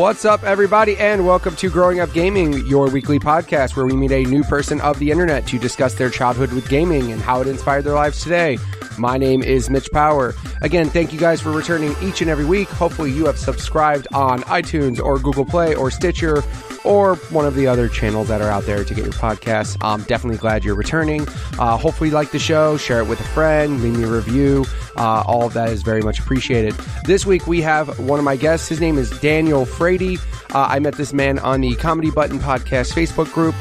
What's up, everybody, and welcome to Growing Up Gaming, your weekly podcast where we meet a new person of the internet to discuss their childhood with gaming and how it inspired their lives today. My name is Mitch Power. Again, thank you guys for returning each and every week. Hopefully you have subscribed on iTunes or Google Play or Stitcher or one of the other channels that are out there to get your podcasts. I'm definitely glad you're returning. Hopefully you like the show, share it with a friend, leave me a review. All of that is very much appreciated. This week we have one of my guests. His name is Daniel Frady. I met this man on the Comedy Button Podcast Facebook group.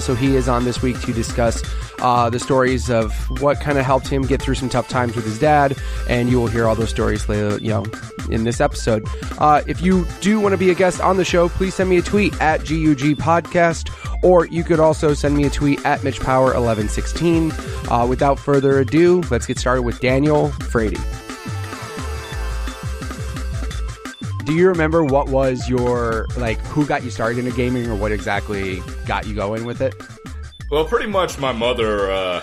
So he is on this week to discuss the stories of what kind of helped him get through some tough times with his dad, and you will hear all those stories later, in this episode. If you do want to be a guest on the show, please send me a tweet at GUG Podcast, or you could also send me a tweet at MitchPower1116. Without further ado, let's get started with Daniel Frady. Do you remember what was your, who got you started into gaming, or what exactly got you going with it? Well, pretty much my mother,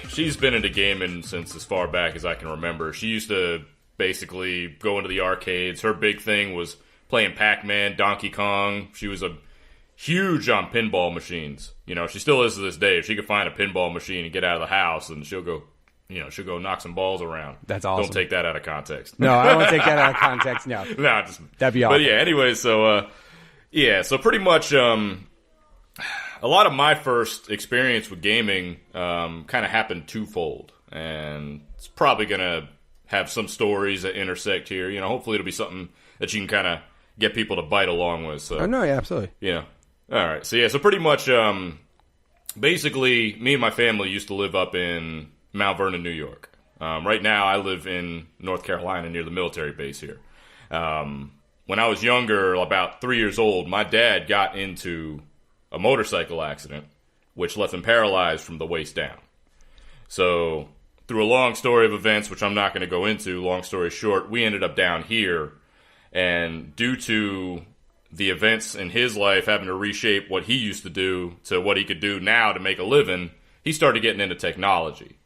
she's been into gaming since as far back as I can remember. She used to basically go into the arcades. Her big thing was playing Pac-Man, Donkey Kong. She was a huge on pinball machines. She still is to this day. If she could find a pinball machine and get out of the house, and she'll go knock some balls around. That's awesome. Don't take that out of context. No, I won't take that out of context, no. No, that'd be awesome. But yeah, anyway, so pretty much, a lot of my first experience with gaming kind of happened twofold, and it's probably going to have some stories that intersect here. Hopefully it'll be something that you can kind of get people to bite along with. So, oh, no, yeah, absolutely. Yeah. All right. So pretty much, basically, me and my family used to live up in Mount Vernon, New York. Right now, I live in North Carolina near the military base here. When I was younger, about 3 years old, my dad got into a motorcycle accident, which left him paralyzed from the waist down. So, through a long story of events, which I'm not going to go into, long story short, we ended up down here. And due to the events in his life having to reshape what he used to do to what he could do now to make a living, he started getting into technology.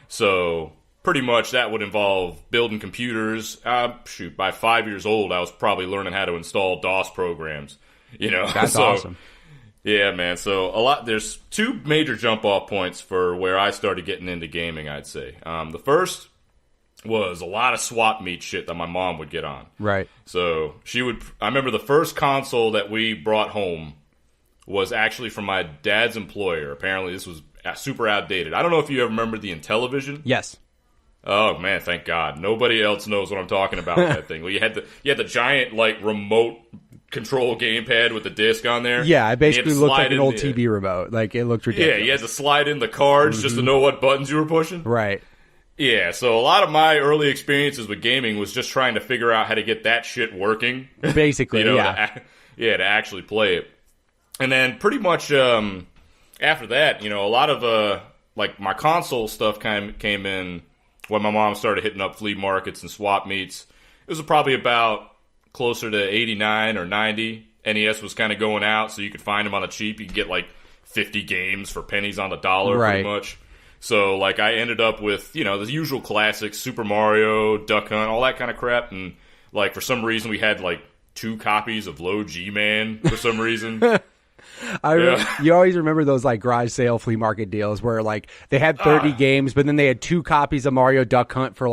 So, pretty much that would involve building computers. By 5 years old, I was probably learning how to install DOS programs. That's awesome. Yeah, man. So there's two major jump-off points for where I started getting into gaming, I'd say. The first was a lot of swap meet shit that my mom would get on. Right. So I remember the first console that we brought home was actually from my dad's employer. Apparently this was super outdated. I don't know if you ever remember the Intellivision. Yes. Oh man, thank God. Nobody else knows what I'm talking about with that thing. Well, you had the giant remote control gamepad with the disc on there. Yeah, it basically looked like an old TV remote. It looked ridiculous. Yeah, you had to slide in the cards just to know what buttons you were pushing. Right. Yeah, so a lot of my early experiences with gaming was just trying to figure out how to get that shit working. Basically, to actually play it. And then pretty much after that, a lot of my console stuff came in when my mom started hitting up flea markets and swap meets. It was probably about closer to 89 or 90. NES was kind of going out, so you could find them on the cheap. You could get 50 games for pennies on the dollar, right. Pretty much. So I ended up with the usual classics, Super Mario, Duck Hunt, all that kind of crap. And for some reason we had 2 copies of Low G-Man for some reason. You always remember those garage sale flea market deals where they had 30 games, but then they had 2 copies of Mario Duck Hunt for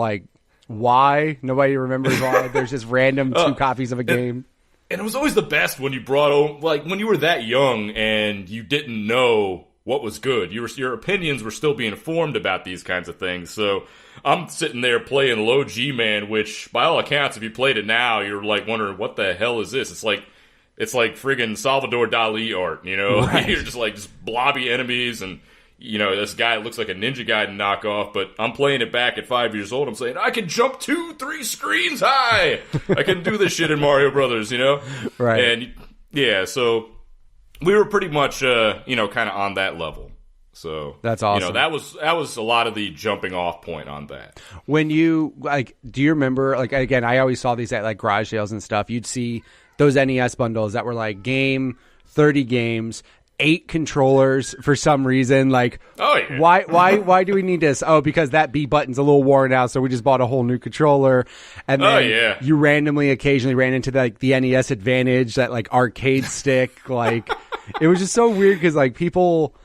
why? Nobody remembers why. There's just random 2 copies of a game. And it was always the best when you brought home, when you were that young and you didn't know what was good. Your opinions were still being formed about these kinds of things. So I'm sitting there playing Low G-Man, which by all accounts, if you played it now, you're wondering, what the hell is this? It's like friggin' Salvador Dali art, Right. You're just blobby enemies and this guy looks like a Ninja Gaiden knockoff, but I'm playing it back at 5 years old. I'm saying, I can jump 2-3 screens high. I can do this shit in Mario Brothers, Right. And yeah, so we were pretty much, kind of on that level. So that's awesome. That was a lot of the jumping off point on that. When you do you remember? Again, I always saw these at garage sales and stuff. You'd see those NES bundles that were game 30 games. 8 controllers for some reason. Like, oh, yeah. why do we need this? Oh, because that B button's a little worn out, so we just bought a whole new controller. And then you randomly occasionally ran into the NES Advantage, that like arcade stick. Like, it was just so weird because like people,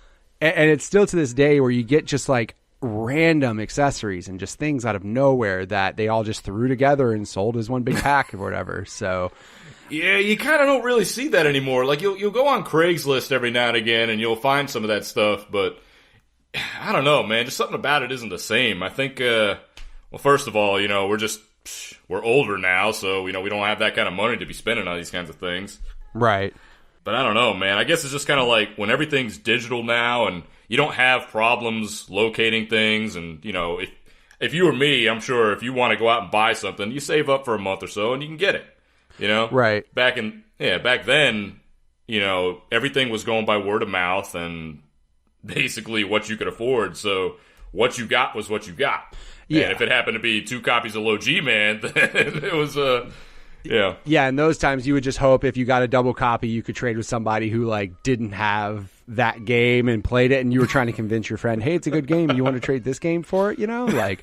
and it's still to this day where you get just like random accessories and just things out of nowhere that they all just threw together and sold as one big pack or whatever. So. Yeah, you kind of don't really see that anymore. Like, you'll go on Craigslist every now and again, and you'll find some of that stuff, but I don't know, man. Just something about it isn't the same. I think, well, first of all, you know, we're older now, so, you know, we don't have that kind of money to be spending on these kinds of things. Right. But I don't know, man. I guess it's just kind of like when everything's digital now, and you don't have problems locating things, and, you know, if you were me, I'm sure if you want to go out and buy something, you save up for a month or so, and you can get it. You know, right? Back then, you know, everything was going by word of mouth and basically what you could afford. So what you got was what you got. Yeah. And if it happened to be 2 copies of Low G Man, then it was yeah. Yeah, in those times you would just hope if you got a double copy, you could trade with somebody who like didn't have that game and played it, and you were trying to convince your friend, hey, it's a good game. You want to trade this game for it? You know, like.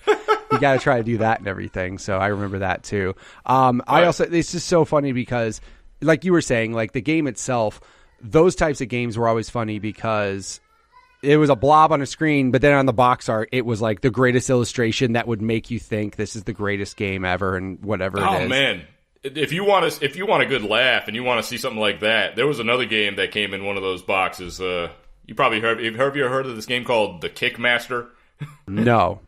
You got to try to do that and everything. So I remember that too. I also, it's just so funny because like you were saying, like the game itself, those types of games were always funny because it was a blob on a screen, but then on the box art, it was like the greatest illustration that would make you think this is the greatest game ever and whatever it is. Oh man. If you want a good laugh and you want to see something like that, there was another game that came in one of those boxes. You probably have you heard of this game called The Kickmaster? No.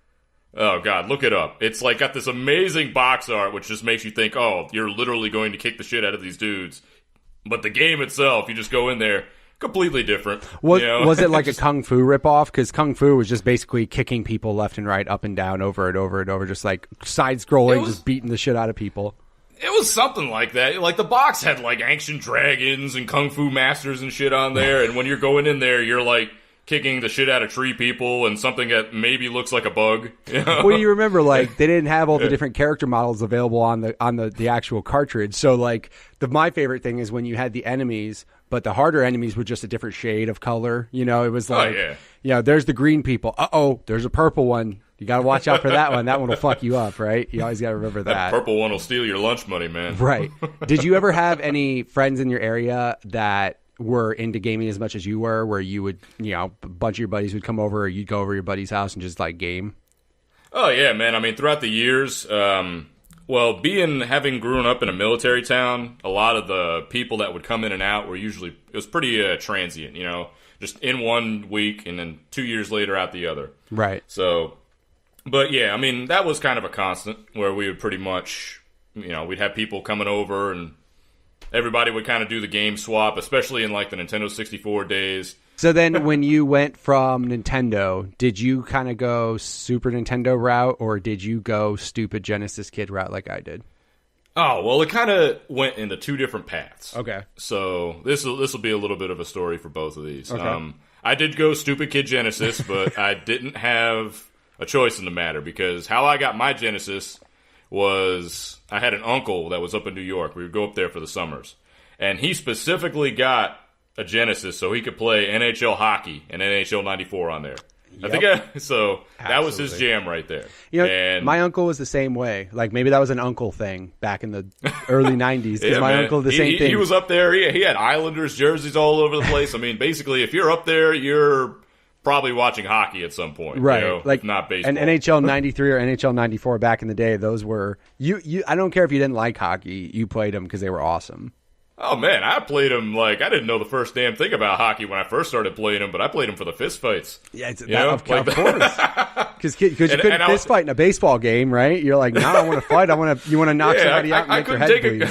Oh, God, look it up. It's like got this amazing box art, which just makes you think, oh, you're literally going to kick the shit out of these dudes. But the game itself, you just go in there, completely different. Was it like a Kung Fu ripoff? Because Kung Fu was just basically kicking people left and right, up and down, over and over and over, just like side-scrolling, just beating the shit out of people. It was something like that. Like, the box had, like, ancient dragons and Kung Fu masters and shit on there, and when you're going in there, you're like kicking the shit out of tree people and something that maybe looks like a bug. You know? Well, you remember, like, they didn't have all the different character models available on the actual cartridge. So, like, my favorite thing is when you had the enemies, but the harder enemies were just a different shade of color. You know, it was like, you know, there's the green people. Uh-oh, there's a purple one. You got to watch out for that one. That one will fuck you up, right? You always got to remember that. That purple one will steal your lunch money, man. Right. Did you ever have any friends in your area that were into gaming as much as you were, where you would, you know, a bunch of your buddies would come over, or you'd go over to your buddy's house and just like game? Oh yeah, man. I mean, throughout the years, having grown up in a military town, a lot of the people that would come in and out were usually, it was pretty transient, you know, just in 1 week and then 2 years later out the other. Right. So, but yeah, I mean, that was kind of a constant where we would pretty much, you know, we'd have people coming over and everybody would kind of do the game swap, especially in like the Nintendo 64 days. So then when you went from Nintendo, did you kind of go Super Nintendo route, or did you go stupid Genesis kid route like I did? Oh, well, it kind of went into 2 different paths. Okay. So this will be a little bit of a story for both of these. Okay. I did go stupid kid Genesis, but I didn't have a choice in the matter, because how I got my Genesis was I had an uncle that was up in New York. We would go up there for the summers. And he specifically got a Genesis so he could play NHL hockey and NHL 94 on there. Yep. That was his jam right there. You know, and my uncle was the same way. Like, maybe that was an uncle thing back in the early 90s. Because my uncle did the same thing. He was up there. He had Islanders jerseys all over the place. I mean, basically, if you're up there, you're probably watching hockey at some point, right? You know, like not baseball. And NHL 93 or NHL 94 back in the day, those were you. I don't care if you didn't like hockey, you played them because they were awesome. Oh man, I played them like I didn't know the first damn thing about hockey when I first started playing them, but I played them for the fist fights. Yeah, of course, because you couldn't fist fight in a baseball game, right? You're like, no, I want to fight. You want to knock somebody out and make their head bleed.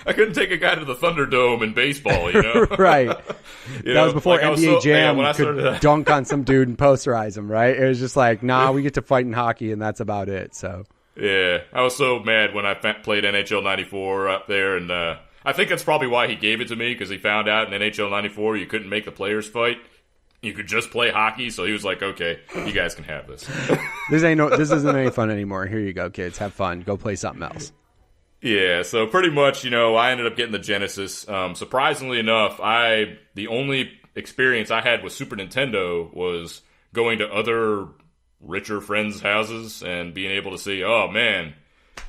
I couldn't take a guy to the Thunderdome in baseball, you know? Right. That was before NBA Jam could dunk on some dude and posterize him, right? It was just like, nah, we get to fight in hockey, and that's about it. So. Yeah, I was so mad when I played NHL 94 up there, and I think that's probably why he gave it to me, because he found out in NHL 94 you couldn't make the players fight. You could just play hockey, so he was like, okay, you guys can have this. This isn't any fun anymore. Here you go, kids. Have fun. Go play something else. Yeah, so pretty much, you know, I ended up getting the Genesis. Surprisingly enough, the only experience I had with Super Nintendo was going to other richer friends' houses and being able to see, oh man,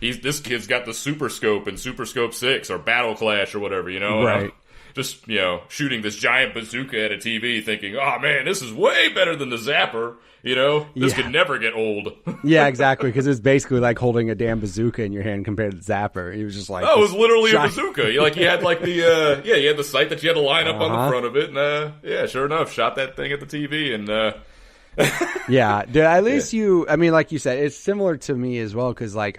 this kid's got the Super Scope and Super Scope 6 or Battle Clash or whatever, you know? Right. Just, shooting this giant bazooka at a TV thinking, oh man, this is way better than the Zapper, This could never get old. Yeah, exactly, because it's basically like holding a damn bazooka in your hand compared to the Zapper. It was just like... Oh, it was literally a bazooka. You had like the, you had the sight that you had to line up on the front of it, and sure enough, shot that thing at the TV, and... Yeah, dude, at least like you said, it's similar to me as well, because like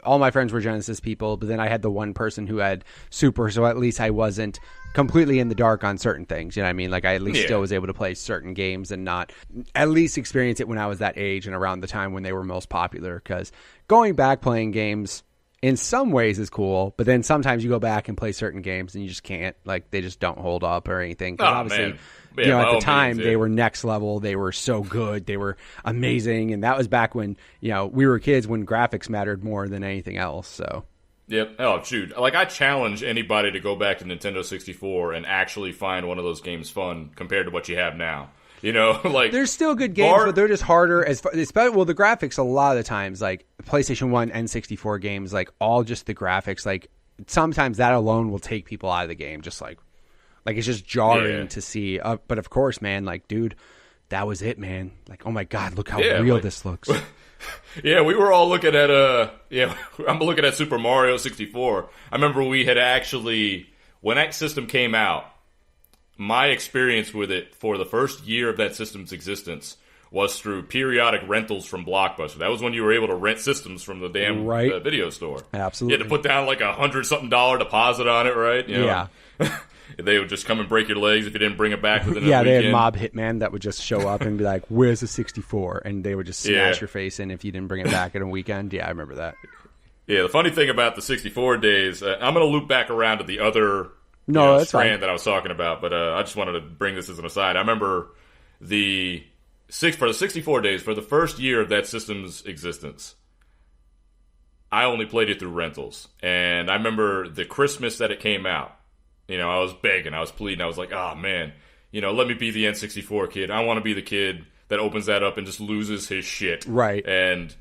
all my friends were Genesis people, but then I had the one person who had Super, so at least I wasn't completely in the dark on certain things, you know what I mean? Like I at least still was able to play certain games and not at least experience it when I was that age and around the time when they were most popular, because going back playing games in some ways is cool, but then sometimes you go back and play certain games and you just can't, like they just don't hold up or anything, because obviously... Man. Yeah, at the time, they were next level. They were so good. They were amazing. And that was back when, we were kids when graphics mattered more than anything else. So, yep. Oh, shoot. Like, I challenge anybody to go back to Nintendo 64 and actually find one of those games fun compared to what you have now. Like... There's still good games, but they're just harder. The graphics, a lot of the times, like, PlayStation 1 and 64 games, like, all just the graphics, like, sometimes that alone will take people out of the game, just like it's just jarring to see. But of course, man, like, dude, that was it, man. Like, oh my God, look how real this looks. Yeah, we were all looking at, I'm looking at Super Mario 64. I remember we had actually, when that system came out, my experience with it for the first year of that system's existence was through periodic rentals from Blockbuster. That was when you were able to rent systems from the damn video store. Absolutely. You had to put down like $100-something deposit on it, right? Yeah. They would just come and break your legs if you didn't bring it back within a weekend. They had mob hitmen that would just show up and be like, where's the 64? And they would just smash your face in if you didn't bring it back in a weekend. Yeah, I remember that. Yeah, the funny thing about the 64 days, I'm going to loop back around to the other strand that I was talking about, but I just wanted to bring this as an aside. I remember for the 64 days, for the first year of that system's existence, I only played it through rentals. And I remember the Christmas that it came out, I was begging, I was pleading, I was like, oh man, let me be the N64 kid. I want to be the kid that opens that up and just loses his shit. Right. And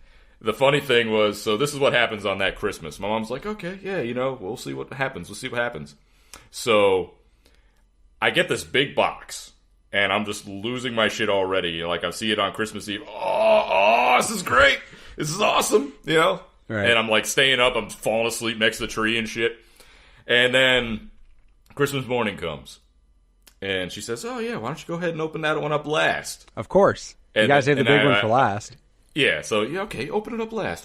the funny thing was, so this is what happens on that Christmas. My mom's like, okay, yeah, we'll see what happens. We'll see what happens. So I get this big box, and I'm just losing my shit already. Like, I see it on Christmas Eve. Oh, this is great. This is awesome, Right. And I'm like staying up. I'm falling asleep next to the tree and shit. And then Christmas morning comes, and she says, oh, yeah, why don't you go ahead and open that one up last? Of course. You guys have the big one for last. Yeah, so, okay, open it up last.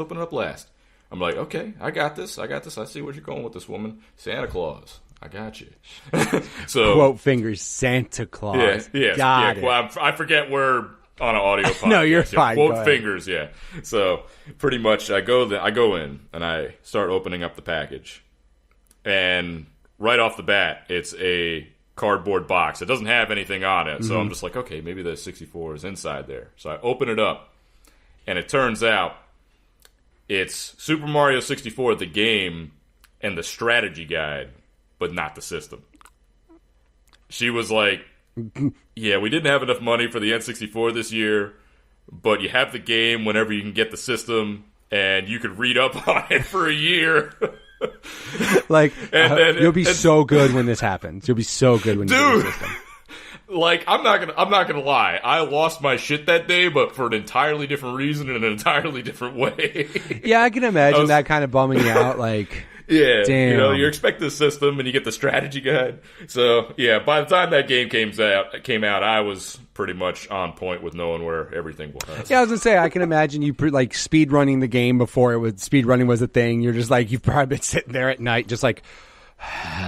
I'm like, okay, I got this. I see where you're going with this woman. Santa Claus. I got you. So quote fingers, Santa Claus. Yeah. Got it. Well, I forget we're on an audio podcast. No, you're fine. Quote fingers, yeah. So pretty much I go in, and I start opening up the package. And right off the bat, it's a cardboard box. It doesn't have anything on it. So I'm just like, okay, maybe the 64 is inside there. So I open it up, and it turns out it's Super Mario 64, the game, and the strategy guide, but not the system. She was like, yeah, we didn't have enough money for the N64 this year, but you have the game whenever you can get the system, and you could read up on it for a year. Like, you'll be so good when this happens. You'll be so good when you get the system. Like, I'm not gonna lie. I lost my shit that day, but for an entirely different reason and an entirely different way. Yeah, I can imagine that kind of bumming you out. Like, yeah, damn. You expect the system and you get the strategy guide. So yeah, by the time that game came out, I was pretty much on point with knowing where everything was. Yeah, I was gonna say, I can imagine you like speed running the game before speed running was a thing. You're just like, you've probably been sitting there at night, just like.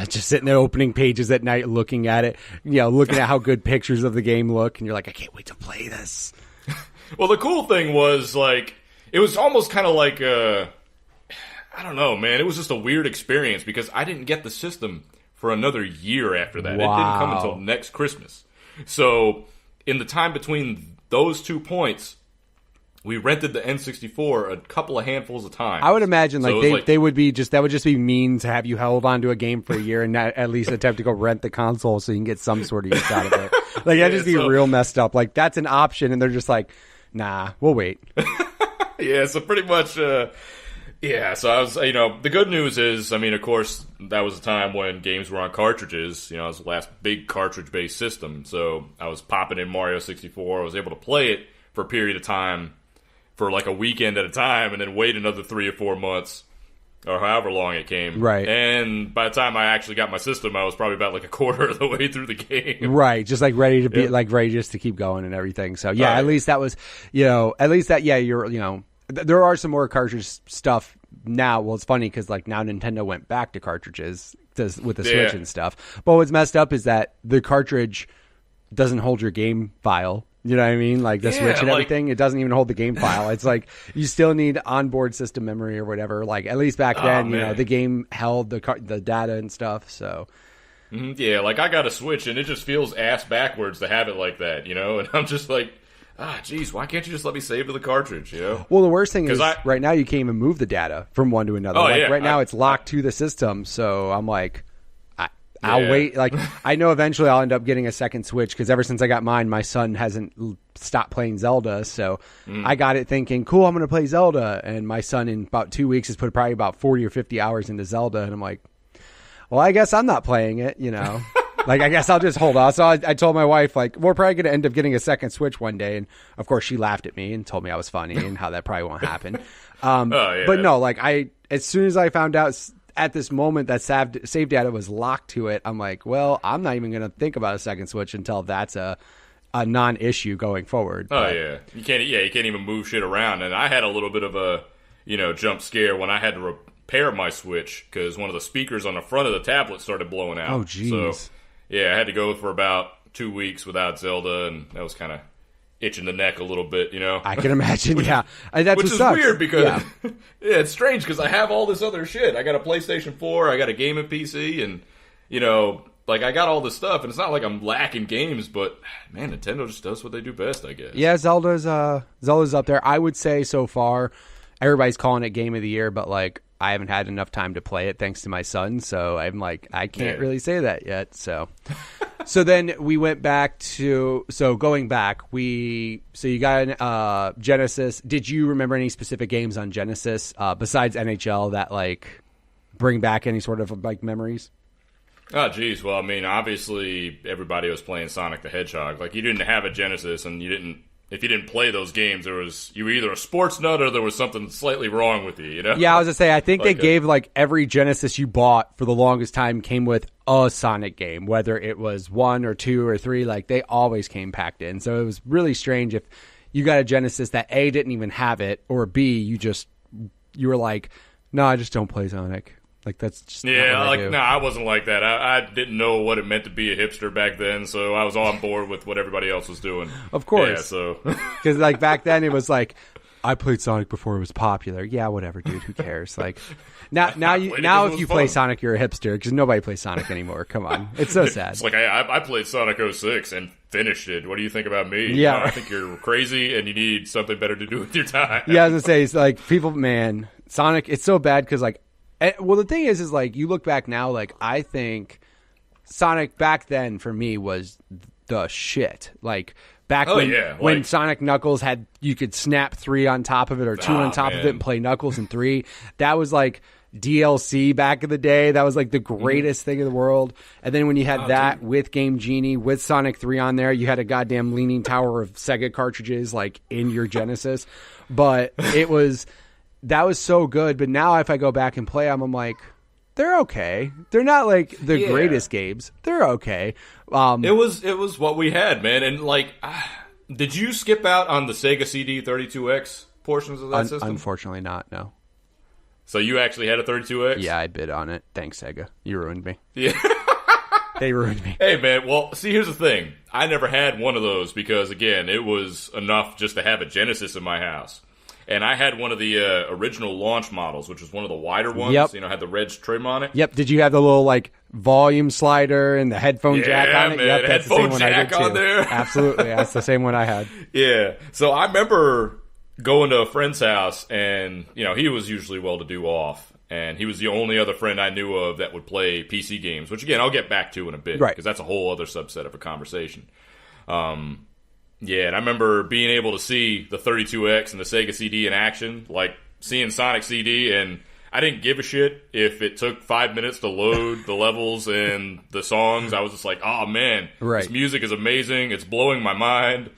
Just sitting there opening pages at night looking at it, looking at how good pictures of the game look, and you're like, I can't wait to play this. Well, the cool thing was, like, it was almost kind of like I don't know, man. It was just a weird experience because I didn't get the system for another year after that. Wow. It didn't come until next Christmas. So in the time between those 2 points, we rented the N64 a couple of handfuls of times. I would imagine So they would be that would just be mean to have you held onto a game for a year and not at least attempt to go rent the console so you can get some sort of use out of it. Like that'd just be real messed up. Like that's an option, and they're just like, nah, we'll wait. Yeah, so pretty much. Yeah, so I was, the good news is, of course, that was a time when games were on cartridges. It was the last big cartridge-based system. So I was popping in Mario 64. I was able to play it for a period of time, for like a weekend at a time, and then wait another 3 or 4 months, or however long it came. Right. And by the time I actually got my system, I was probably about like a quarter of the way through the game. Right, just like ready to be, ready just to keep going and everything. So yeah, at least that was, at least that, you're, there are some more cartridge stuff now. Well, it's funny because like now Nintendo went back to cartridges with the Switch and stuff. But what's messed up is that the cartridge doesn't hold your game file. You know what I mean? Like the Switch and everything, it doesn't even hold the game file. It's like you still need onboard system memory or whatever. Like at least back then, the game held the data and stuff. So. Yeah, like I got a Switch and it just feels ass backwards to have it like that, And I'm just like, geez, why can't you just let me save to the cartridge, Well, the worst thing is right now you can't even move the data from one to another. Right now it's locked to the system, so I'm like, I'll wait. Like, I know eventually I'll end up getting a second Switch because ever since I got mine, my son hasn't stopped playing Zelda. So I got it thinking, cool, I'm going to play Zelda. And my son in about 2 weeks has put probably about 40 or 50 hours into Zelda. And I'm like, well, I guess I'm not playing it, Like, I guess I'll just hold off. So I told my wife, like, we're probably going to end up getting a second Switch one day. And, of course, she laughed at me and told me I was funny and how that probably won't happen. But no, like, as soon as I found out at this moment that save data was locked to it, I'm like, well, I'm not even going to think about a second Switch until that's a non-issue going forward. You can't even move shit around. And I had a little bit of a, jump scare when I had to repair my Switch because one of the speakers on the front of the tablet started blowing out. Oh, jeez. So, I had to go for about 2 weeks without Zelda, and that was kind of itching the neck a little bit, I can imagine, That's which is sucks. weird because, it's strange because I have all this other shit. I got a PlayStation 4, I got a gaming PC, and, like, I got all this stuff, and it's not like I'm lacking games, but, man, Nintendo just does what they do best, I guess. Yeah, Zelda's up there. I would say so far, everybody's calling it Game of the Year, but, like, I haven't had enough time to play it thanks to my son, so I'm like, I can't really say that yet. So then we went back to, going back, you got an Genesis. Did you remember any specific games on Genesis besides NHL that like bring back any sort of like memories? Oh, geez. Well, obviously everybody was playing Sonic the Hedgehog. Like, you didn't have a Genesis and if you didn't play those games, you were either a sports nut or there was something slightly wrong with you, Yeah, I was going to say, I think they gave, like, every Genesis you bought for the longest time came with a Sonic game, whether it was 1 or 2 or 3, like, they always came packed in. So it was really strange if you got a Genesis that A, didn't even have it, or B, you were like, no, I just don't play Sonic. Like, that's just I wasn't like that. I didn't know what it meant to be a hipster back then, so I was on board with what everybody else was doing. Of course. Yeah, so. Because, like, back then it was like, I played Sonic before it was popular. Yeah, whatever, dude. Who cares? Like, now if you play Sonic, you're a hipster, because nobody plays Sonic anymore. Come on. It's so sad. It's like, I played Sonic 06 and finished it. What do you think about me? Yeah. I think you're crazy and you need something better to do with your time. Yeah, I was going to say, it's like, people, man, Sonic, it's so bad because, like, well, the thing is like, you look back now, like, I think Sonic back then for me was the shit. Like, back when Sonic Knuckles you could snap 3 on top of it or 2 on top of it and play Knuckles in 3. That was like DLC back in the day. That was like the greatest thing in the world. And then when you had with Game Genie, with Sonic 3 on there, you had a goddamn leaning tower of Sega cartridges like in your Genesis. But that was so good, but now if I go back and play them, I'm like, they're okay. They're not like the greatest games. They're okay. It was what we had, man. And like, did you skip out on the Sega CD32X portions of that system? Unfortunately not, no. So you actually had a 32X? Yeah, I bid on it. Thanks, Sega. You ruined me. Yeah. They ruined me. Hey, man, well, see, here's the thing. I never had one of those because, again, it was enough just to have a Genesis in my house. And I had one of the original launch models, which was one of the wider ones. Yep. Had the red trim on it. Yep. Did you have the little like volume slider and the headphone jack on it? Man, yep, that's the same one I did too. On there. Absolutely, that's the same one I had. Yeah. So I remember going to a friend's house, and he was usually well-to-do off, and he was the only other friend I knew of that would play PC games, which again I'll get back to in a bit, right? Because that's a whole other subset of a conversation. Yeah, and I remember being able to see the 32X and the Sega CD in action, like seeing Sonic CD, and I didn't give a shit if it took 5 minutes to load the levels and the songs. I was just like, oh man, This music is amazing. It's blowing my mind.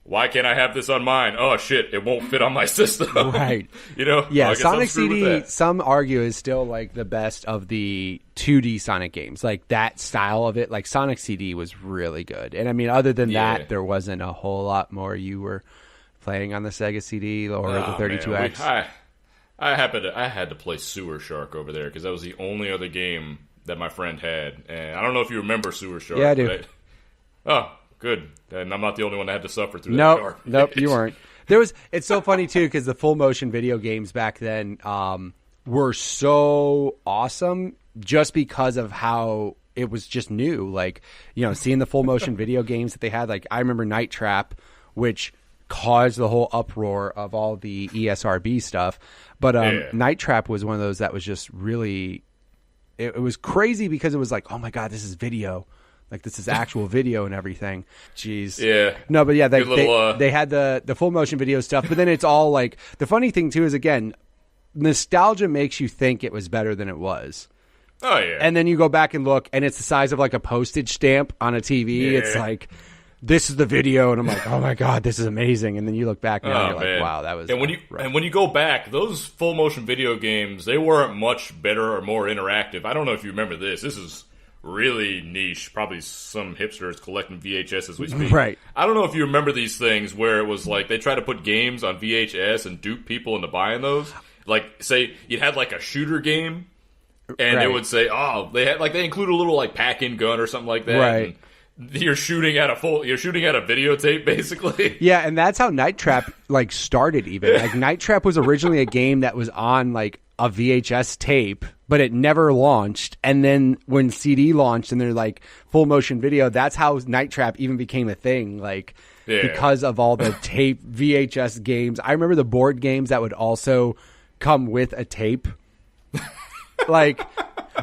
Why can't I have this on mine? Oh shit, it won't fit on my system. Right. Yeah, Sonic CD, some argue, is still like the best of the 2D Sonic games. Like that style of it, like Sonic CD was really good. And I mean, other than that, there wasn't a whole lot more you were playing on the Sega CD or the 32X. Man, I had to play Sewer Shark over there because that was the only other game that my friend had. And I don't know if you remember Sewer Shark. Yeah, I do. Oh, good. And I'm not the only one that had to suffer through that shark. Nope, you weren't. It's so funny, too, because the full motion video games back then were so awesome just because of how it was just new. Like, seeing the full motion video games that they had. Like, I remember Night Trap, which caused the whole uproar of all the ESRB stuff. But Night Trap was one of those that was just really... It was crazy because it was like, oh, my God, this is video. Like, this is actual video and everything. Jeez. Yeah. No, but yeah, they had the full motion video stuff. But then it's all like, the funny thing too is, again, nostalgia makes you think it was better than it was. Oh, yeah. And then you go back and look, and it's the size of like a postage stamp on a TV. Yeah. It's like, this is the video. And I'm like, oh my God, this is amazing. And then you look back now and you're like, wow, that was. And when you go back, those full motion video games, they weren't much better or more interactive. I don't know if you remember this. This is really niche. Probably some hipsters collecting VHS as we speak. Right. I don't know if you remember these things where it was like they tried to put games on VHS and dupe people into buying those. Like, say you had like a shooter game, and it would say, oh, they include a little like pack-in gun or something like that. Right. And you're shooting at a videotape basically. Yeah, and that's how Night Trap like started. Even like Night Trap was originally a game that was on like a VHS tape, but it never launched. And then when CD launched and they're like full motion video, that's how Night Trap even became a thing. Like, because of all the tape VHS games. I remember the board games that would also come with a tape. Like,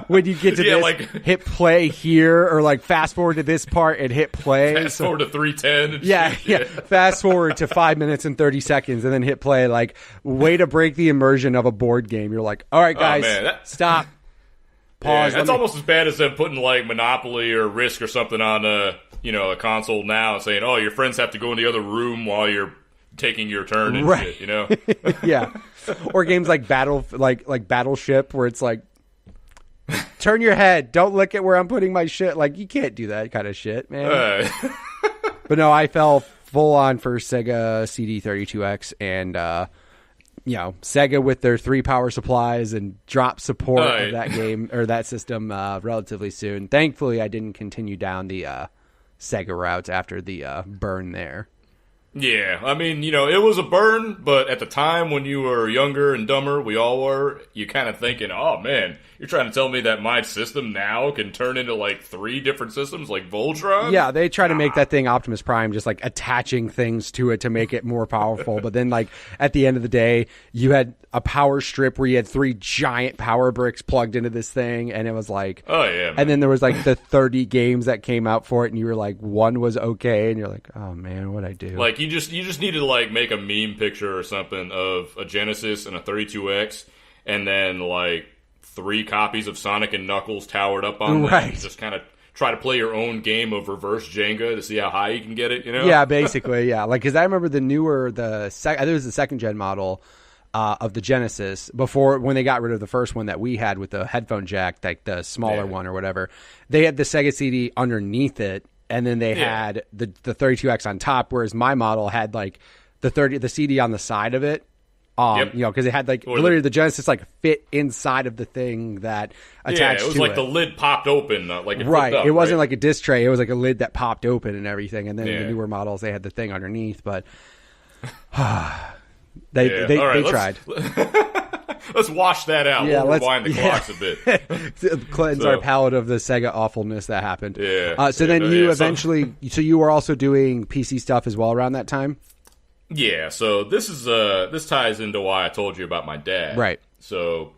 when you get to this, like, hit play here, or like fast forward to this part and hit play. Fast forward to 310. And yeah. Fast forward to 5 minutes and 30 seconds and then hit play. Like, way to break the immersion of a board game. You're like, all right, guys, stop. Pause. That's almost as bad as them putting like Monopoly or Risk or something on a console now and saying, oh, your friends have to go in the other room while you're taking your turn and shit, Yeah. Or games like Battleship, where it's like, turn your head, don't look at where I'm putting my shit. Like, you can't do that kind of shit, man. But no, I fell full on for Sega CD32X, and Sega with their 3 power supplies and drop support of that game or that system relatively soon. Thankfully, I didn't continue down the Sega route after the burn there. Yeah, I mean, it was a burn, but at the time when you were younger and dumber, we all were, you kind of thinking, oh man, you're trying to tell me that my system now can turn into like 3 different systems like Voltron? Yeah, they try to make that thing Optimus Prime, just like attaching things to it to make it more powerful. But then like at the end of the day, you had a power strip where you had 3 giant power bricks plugged into this thing, and it was like, oh yeah, man. And then there was like the 30 games that came out for it, and you were like, one was okay, and you're like, oh man, what'd I do? Like, you just need to like make a meme picture or something of a Genesis and a 32X, and then like 3 copies of Sonic and Knuckles towered up on them. Just kind of try to play your own game of reverse Jenga to see how high you can get it. Yeah, basically, yeah. Like, because I remember I think it was the second gen model of the Genesis, before, when they got rid of the first one that we had with the headphone jack, like the smaller one or whatever. They had the Sega CD underneath it, and then they had the 32X on top, whereas my model had like the CD on the side of it. Because it had like literally the Genesis like fit inside of the thing that attached to it. It was like the lid popped open, like it right. Up, it wasn't like a disc tray. It was like a lid that popped open and everything. And then the newer models, they had the thing underneath, but they tried. Let's wash that out. Yeah, we'll rewind the clocks a bit. Cleanse our palate of the Sega awfulness that happened. Yeah. So then you eventually, so you were also doing PC stuff as well around that time? Yeah, so this ties into why I told you about my dad. Right. So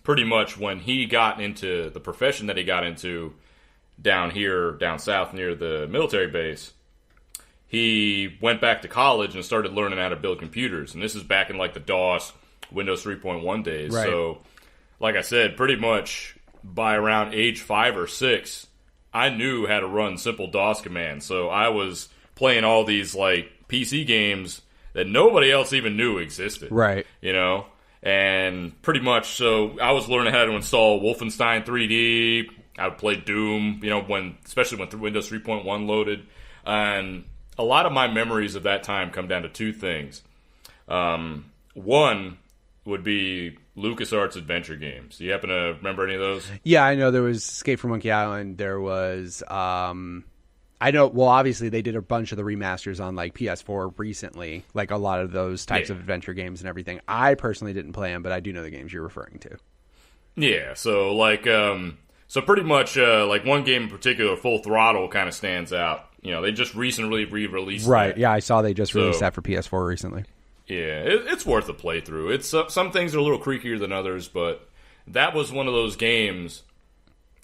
pretty much when he got into the profession that he got into down south near the military base, he went back to college and started learning how to build computers. And this is back in like the DOS, Windows 3.1 days. Right. So like I said, pretty much by around age 5 or 6, I knew how to run simple DOS commands. So I was playing all these like PC games that nobody else even knew existed. Right. You know? And pretty much, so I was learning how to install Wolfenstein 3D. I would play Doom, you know, especially when Windows 3.1 loaded. And a lot of my memories of that time come down to two things. One would be LucasArts adventure games. Do you happen to remember any of those? Yeah, I know there was Escape from Monkey Island. There was, I know, well, obviously they did a bunch of the remasters on like PS4 recently, like a lot of those types of adventure games and everything. I personally didn't play them, but I do know the games you're referring to. Yeah, so like, so pretty much like one game in particular, Full Throttle, kind of stands out. You know, they just recently re-released Right, that. yeah, I saw they just released that for PS4 recently. Yeah, it's worth a playthrough. It's some things are a little creakier than others, but that was one of those games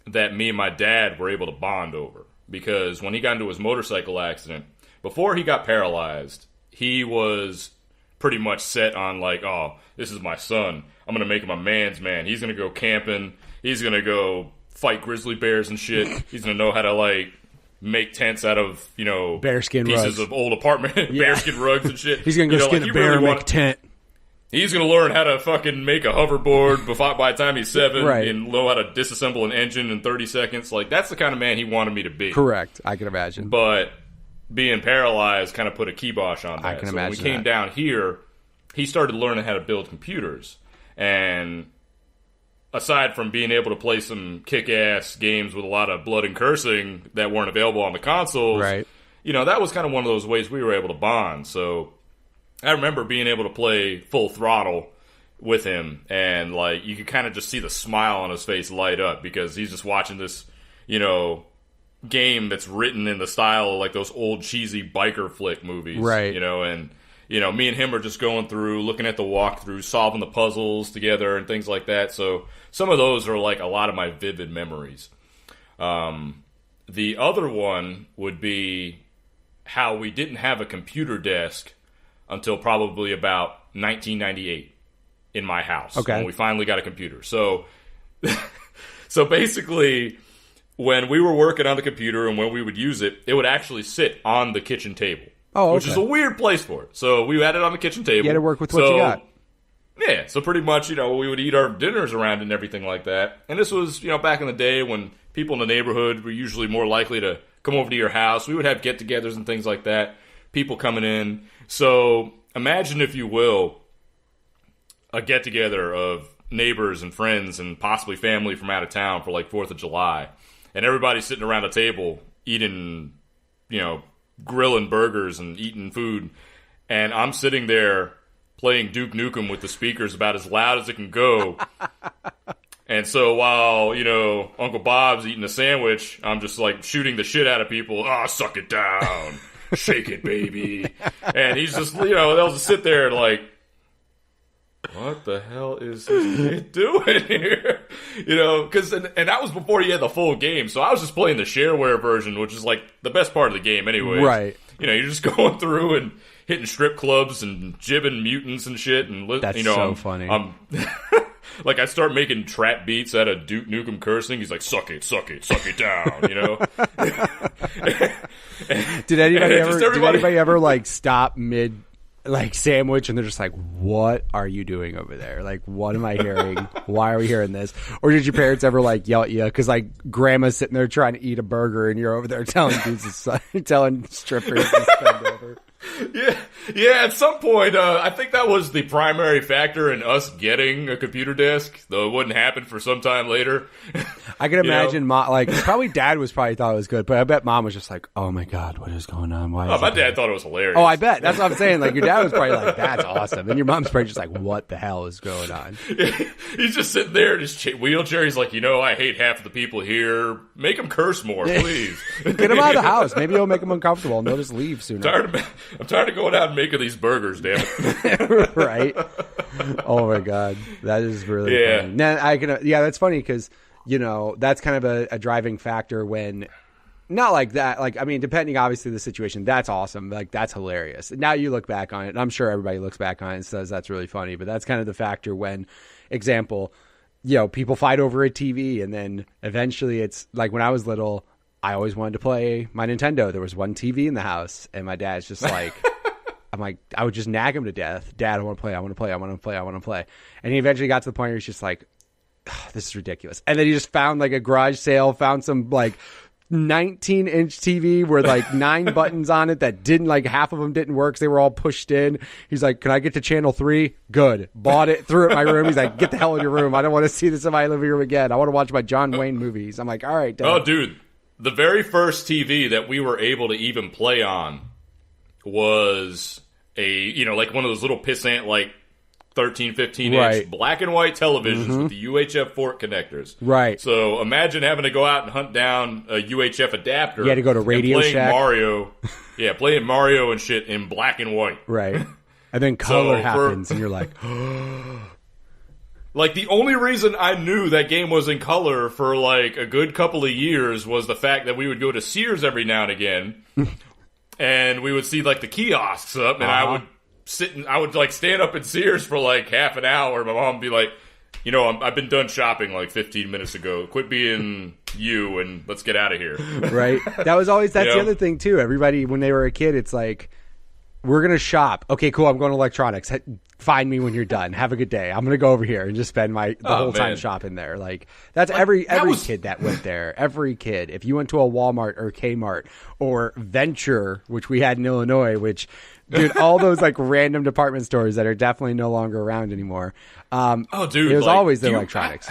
that me and my dad were able to bond over. Because when he got into his motorcycle accident, before he got paralyzed, he was pretty much set on like, oh, this is my son. I'm going to make him a man's man. He's going to go camping. He's going to go fight grizzly bears and shit. He's going to know how to like make tents out of, you know, bearskin pieces rugs of old apartment, bearskin rugs and shit. He's going to go skin a bear and make a tent. He's going to learn how to fucking make a hoverboard by the time he's 7 Right. and know how to disassemble an engine in 30 seconds. Like, that's the kind of man he wanted me to be. Correct. I can imagine. But being paralyzed kind of put a kibosh on that. I can imagine when we came down here, he started learning how to build computers. And aside from being able to play some kick-ass games with a lot of blood and cursing that weren't available on the consoles, right. You know, that was kind of one of those ways we were able to bond. So I remember being able to play Full Throttle with him, and like you could kind of just see the smile on his face light up because he's just watching this, you know, game that's written in the style of like those old cheesy biker flick movies, right? You know, and you know, me and him are just going through, looking at the walkthrough, solving the puzzles together and things like that. So some of those are like a lot of my vivid memories. The other one would be how we didn't have a computer desk until probably about 1998 in my house. Okay. When we finally got a computer. So basically, when we were working on the computer and when we would use it, it would actually sit on the kitchen table. Oh, okay. Which is a weird place for it. So we had it on the kitchen table. You had to work with what you got. Yeah, so pretty much, you know, we would eat our dinners around it and everything like that. And this was, you know, back in the day when people in the neighborhood were usually more likely to come over to your house. We would have get-togethers and things like that. People coming in. So imagine, if you will, a get-together of neighbors and friends and possibly family from out of town for like 4th of July. And everybody's sitting around a table eating, you know, grilling burgers and eating food. And I'm sitting there playing Duke Nukem with the speakers about as loud as it can go. And so while, you know, Uncle Bob's eating a sandwich, I'm just like shooting the shit out of people. Ah, suck it down. Shake it, baby. And he's just, you know, they'll just sit there and like, what the hell is this kid doing here? You know, because, and that was before he had the full game. So I was just playing the shareware version, which is like the best part of the game anyway. Right. You know, you're just going through and hitting strip clubs and jibbing mutants and shit. And, that's, you know, so funny. Like, I start making trap beats out of Duke Nukem cursing. He's like, suck it down, you know? Did anybody ever, like, stop mid, like, sandwich and they're just like, what are you doing over there? Like, what am I hearing? Why are we hearing this? Or did your parents ever, like, yell at you? Because, like, grandma's sitting there trying to eat a burger and you're over there telling dudes, telling strippers to spend over. Yeah. At some point, I think that was the primary factor in us getting a computer desk, though it wouldn't happen for some time later. I can imagine, probably dad thought it was good, but I bet mom was just like, "Oh my god, what is going on? Why?" My dad thought it was hilarious. Oh, I bet. That's what I'm saying. Like, your dad was probably like, "That's awesome," and your mom's probably just like, "What the hell is going on?" He's just sitting there in his wheelchair. He's like, I hate half of the people here. Make them curse more, please. Get them out of the house. Maybe it'll make them uncomfortable, and they'll just leave sooner. I'm tired of going out and making these burgers. Damn it. Right. Oh my god, that is really funny. Now, that's funny because that's kind of a driving factor when. Not like that. Like, I mean, depending obviously the situation, that's awesome. Like, that's hilarious. Now you look back on it, and I'm sure everybody looks back on it and says that's really funny, but that's kind of the factor when, example, people fight over a TV, and then eventually it's like when I was little, I always wanted to play my Nintendo. There was one TV in the house, and my dad's just like, I would just nag him to death. Dad, I want to play. I want to play. I want to play. I want to play. And he eventually got to the point where he's just like, this is ridiculous. And then he just found like a garage sale, found some like 19-inch TV with like 9 buttons on it that didn't, like, half of them didn't work because they were all pushed in. He's like, can I get to channel 3? Good. Bought it, threw it in my room. He's like, get the hell in your room. I don't want to see this in my living room again. I want to watch my John Wayne movies. I'm like, all right, Dad. Oh, dude. The very first TV that we were able to even play on was like one of those little pissant, like, 13, 15-inch black and white televisions with the UHF port connectors. Right. So imagine having to go out and hunt down a UHF adapter. You had to go to Radio Shack. Mario. Yeah, playing Mario and shit in black and white. Right. And then color happens, and you're like... Like, the only reason I knew that game was in color for, like, a good couple of years was the fact that we would go to Sears every now and again, and we would see, like, the kiosks up, and I would like stand up in Sears for like half an hour. My mom would be like, I've been done shopping like 15 minutes ago. Quit being you and let's get out of here. Right. That's the other thing too. Everybody, when they were a kid, it's like, we're going to shop. Okay, cool. I'm going to electronics. Find me when you're done. Have a good day. I'm going to go over here and just spend the whole time shopping there. Like, that's every kid that went there. Every kid. If you went to a Walmart or Kmart or Venture, which we had in Illinois, which... Dude, all those like random department stores that are definitely no longer around anymore. Dude, it was always the electronics.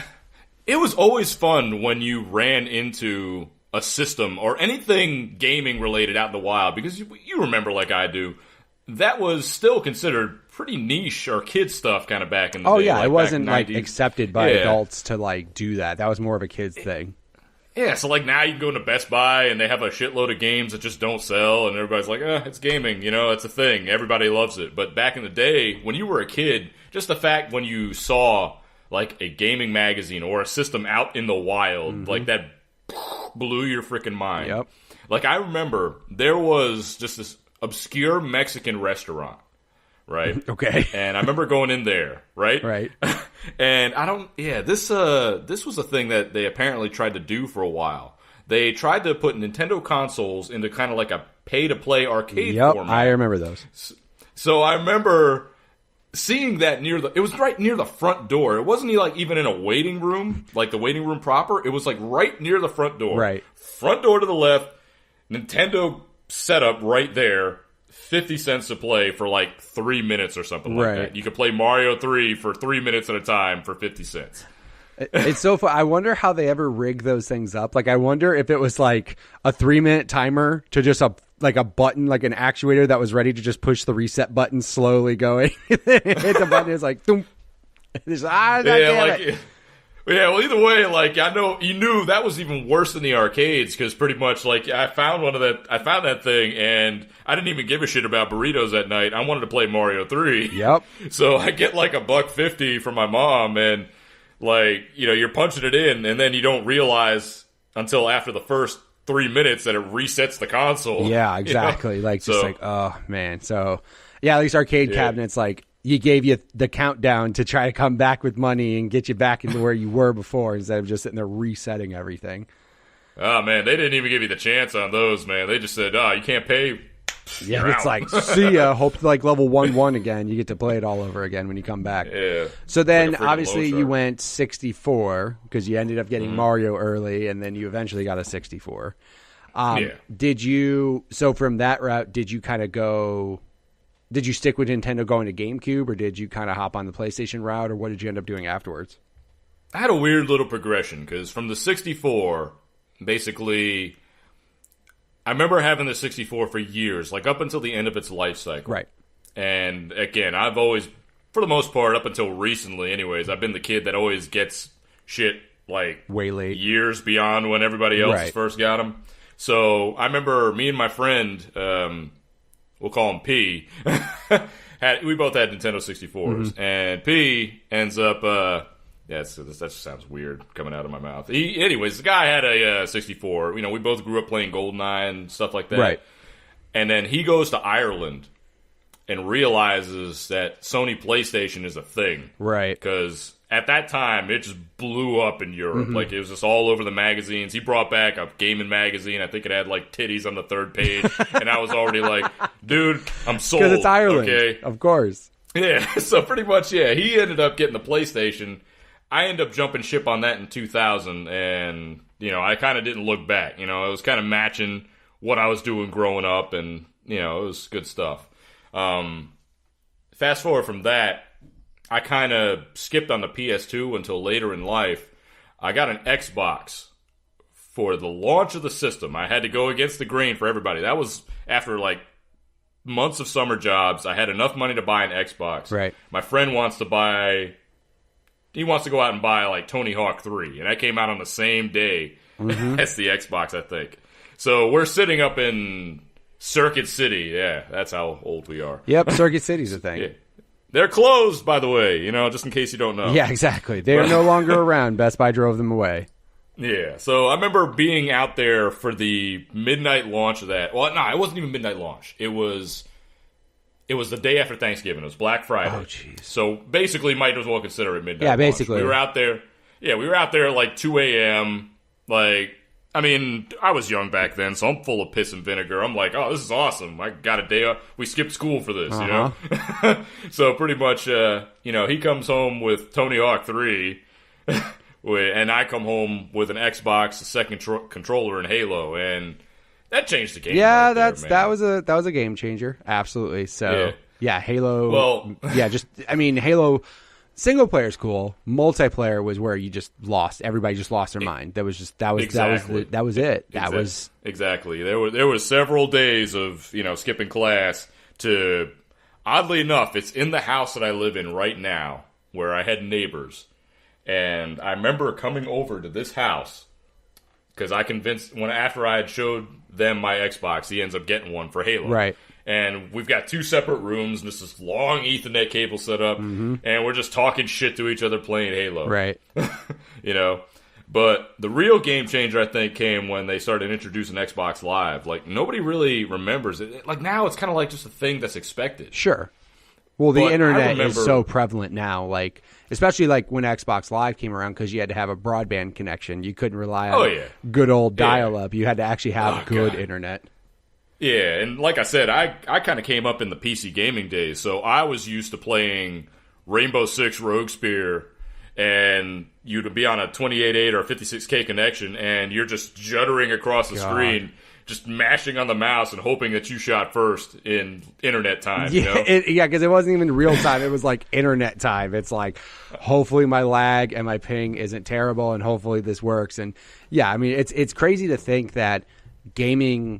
It was always fun when you ran into a system or anything gaming related out in the wild, because you remember, like I do, that was still considered pretty niche or kid stuff kind of back in the day. Oh yeah, like it wasn't like accepted by adults to like do that. That was more of a kid's thing. Yeah, so like now you can go into Best Buy and they have a shitload of games that just don't sell, and everybody's like, it's gaming, it's a thing. Everybody loves it. But back in the day, when you were a kid, just the fact when you saw like a gaming magazine or a system out in the wild, like that blew your freaking mind. Yep. Like, I remember there was just this obscure Mexican restaurant, right? Okay. And I remember going in there, right? Right. And this was a thing that they apparently tried to do for a while. They tried to put Nintendo consoles into kind of like a pay-to-play arcade format. I remember those. So I remember seeing that it was right near the front door. It wasn't like even in a waiting room, like the waiting room proper. It was like right near the front door. Right. Front door to the left, Nintendo setup right there. 50 cents to play for like 3 minutes or something like that. You could play Mario 3 for 3 minutes at a time for 50 cents. It's so fun. I wonder how they ever rig those things up. Like, I wonder if it was like a 3-minute timer to just a button, like an actuator that was ready to just push the reset button slowly going. Hit the button, it's like, thump. Yeah, well, either way, like, I know you knew that was even worse than the arcades, because pretty much, like, I found that thing, and I didn't even give a shit about burritos that night. I wanted to play Mario 3. Yep. So I get like $1.50 from my mom, and like, you're punching it in, and then you don't realize until after the first 3 minutes that it resets the console. Yeah, exactly. Like, just like, oh man. So yeah, at least arcade cabinets, like, you gave you the countdown to try to come back with money and get you back into where you were before, instead of just sitting there resetting everything. Oh, man, they didn't even give you the chance on those, man. They just said, you can't pay. Yeah, it's like, see ya. Hope to like level 1-1 again. You get to play it all over again when you come back. Yeah. So then, obviously, you went 64 because you ended up getting Mario early, and then you eventually got a 64. So from that route, did you kind of go... Did you stick with Nintendo going to GameCube, or did you kind of hop on the PlayStation route, or what did you end up doing afterwards? I had a weird little progression because from the 64, basically, I remember having the 64 for years, like up until the end of its life cycle. Right. And again, I've always, for the most part, up until recently anyways, I've been the kid that always gets shit like way late, years beyond when everybody else first got them. So I remember me and my friend, we'll call him P, we both had Nintendo 64s, and P ends up, that just sounds weird coming out of my mouth. Anyways, the guy had a 64. You know, we both grew up playing GoldenEye and stuff like that. Right. And then he goes to Ireland and realizes that Sony PlayStation is a thing. Right. Because at that time, it just blew up in Europe. Like, it was just all over the magazines. He brought back a gaming magazine. I think it had, like, titties on the third page. And I was already like, dude, I'm sold. Because it's Ireland. Okay? Of course. Yeah, so pretty much, he ended up getting the PlayStation. I ended up jumping ship on that in 2000. And, you know, I kind of didn't look back. You know, it was kind of matching what I was doing growing up. And, you know, it was good stuff. Fast forward from that, I kind of skipped on the PS2 until later in life. I got an Xbox for the launch of the system. I had to go against the grain for everybody. That was after like months of summer jobs. I had enough money to buy an Xbox. Right. My friend wants to go out and buy like Tony Hawk 3, and that came out on the same day as the Xbox, I think. So we're sitting up in Circuit City. Yeah, that's how old we are. Yep, Circuit City's a thing. Yeah. They're closed, by the way, you know, just in case you don't know. Yeah, exactly. They are no longer around. Best Buy drove them away. Yeah, so I remember being out there for the midnight launch of that. Well, no, it wasn't even midnight launch. It was the day after Thanksgiving. It was Black Friday. Oh, jeez. So basically, might as well consider it midnight Yeah, launch. basically. We were out there. Yeah, we were out there at like 2 a.m. Like, I mean, I was young back then, so I'm full of piss and vinegar. I'm like, oh, this is awesome. I got a day off. We skipped school for this, you know? So pretty much, you know, he comes home with Tony Hawk 3, and I come home with an Xbox, a second controller, and Halo, and that changed the game. Yeah, right that was a game changer. Absolutely. So, yeah Halo. Well, yeah, Halo... Single player is cool. Multiplayer was where you just lost. Everybody just lost their mind. That was it. Exactly. There were several days of, you know, skipping class to, oddly enough, it's in the house that I live in right now where I had neighbors. And I remember coming over to this house because I convinced, after I had showed them my Xbox, he ends up getting one for Halo. Right. And we've got two separate rooms, and this long Ethernet cable set up, and we're just talking shit to each other playing Halo. Right. You know? But the real game changer, I think, came when they started introducing Xbox Live. Like, nobody really remembers it. Like, now it's kind of like just a thing that's expected. Sure. Well, the internet is so prevalent now, like, especially like when Xbox Live came around, because you had to have a broadband connection. You couldn't rely on good old dial-up. You had to actually have good internet. Yeah, and like I said, I kind of came up in the PC gaming days, so I was used to playing Rainbow Six Rogue Spear, and you'd be on a 28.8 or 56K connection, and you're just juddering across the screen, just mashing on the mouse and hoping that you shot first in internet time. Yeah, you know? Because it wasn't even real time. It was like internet time. It's like, hopefully my lag and my ping isn't terrible, and hopefully this works. And yeah, I mean, it's crazy to think that gaming